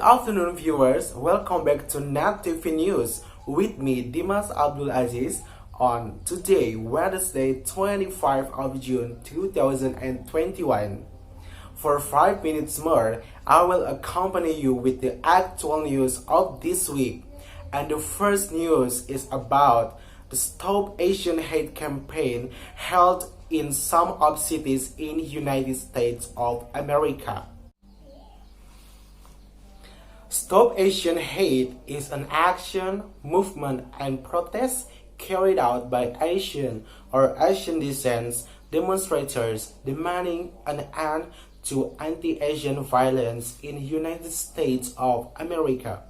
afternoon, viewers. Welcome back to Nat TV News with me, Dimas Abdul Azis, on today, Wednesday, 25th of June 2021. For 5 minutes more, I will accompany you with the actual news of this week. And the first news is about the Stop Asian Hate campaign held in some of cities in United States of America. Stop Asian Hate is an action, movement, and protest carried out by Asian or Asian descent demonstrators demanding an end to anti-Asian violence in the United States of America.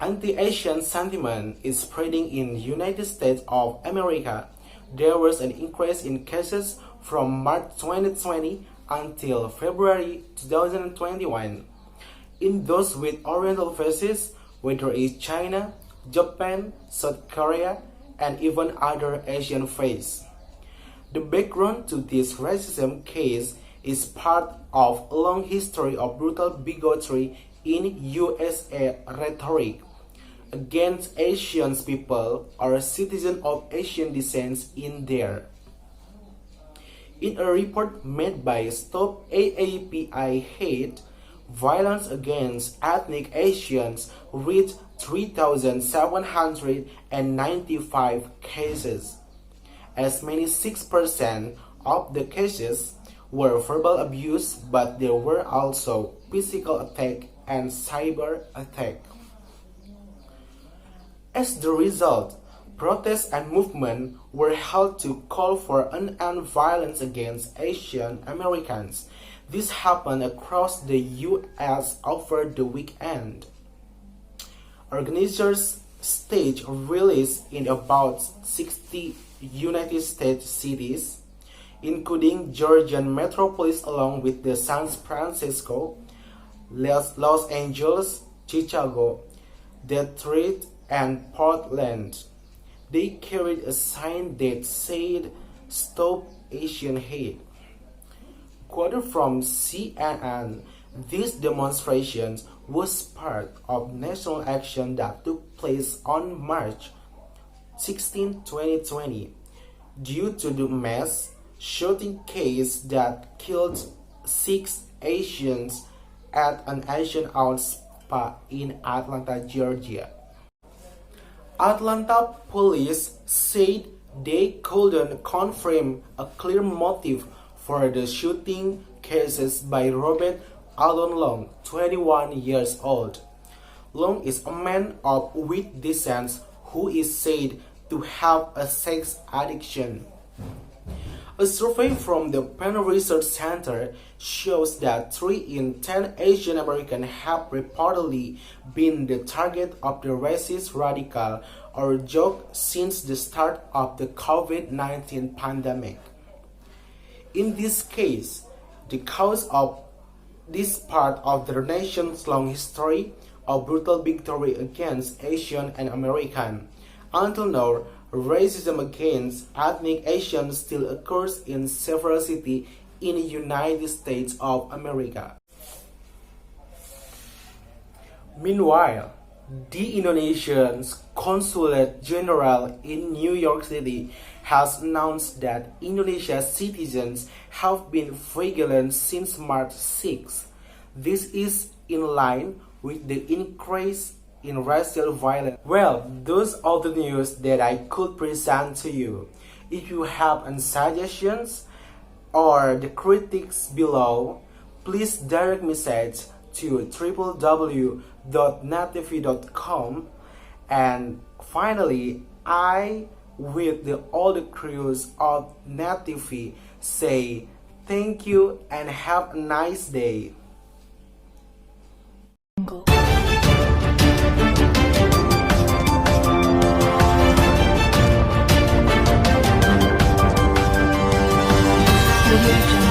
Anti-Asian sentiment is spreading in the United States of America. There was an increase in cases from March 2020 until February 2021. In those with Oriental faces, whether it's China, Japan, South Korea, and even other Asian faces. The background to this racism case is part of a long history of brutal bigotry in USA rhetoric against Asian people or citizens of Asian descent in there. In a report made by Stop AAPI Hate, violence against ethnic Asians reached 3,795 cases. As many 6% of the cases were verbal abuse, but there were also physical attack and cyber attack. As the result, protests and movements were held to call for an end violence against Asian Americans. This happened across the U.S. over the weekend. Organizers staged rallies in about 60 United States cities, including Georgian metropolis along with the San Francisco, Los Angeles, Chicago, Detroit, and Portland. They carried a sign that said, "Stop Asian Hate." Quoted from CNN, this demonstration was part of national action that took place on March 16, 2020, due to the mass shooting case that killed 6 Asians at an Asian out spa in Atlanta, Georgia. Atlanta police said they couldn't confirm a clear motive for the shooting cases by Robert Alon Long, 21 years old. Long is a man of white descent who is said to have a sex addiction. A survey from the Penn Research Center shows that 3 in 10 Asian Americans have reportedly been the target of the racist, radical, or joke since the start of the COVID-19 pandemic. In this case, the cause of this part of the nation's long history of brutal bigotry against Asian and American. Until now, racism against ethnic Asians still occurs in several cities in the United States of America. Meanwhile, the Indonesian Consulate General in New York City has announced that Indonesia's citizens have been vigilant since March 6. This is in line with the increase in racial violence. Well, those are the news that I could present to you. If you have any suggestions or the critics below, please direct message to www.nattv.com. And finally, I, with all the crews of Nat TV, say thank you and have a nice day. Thank you.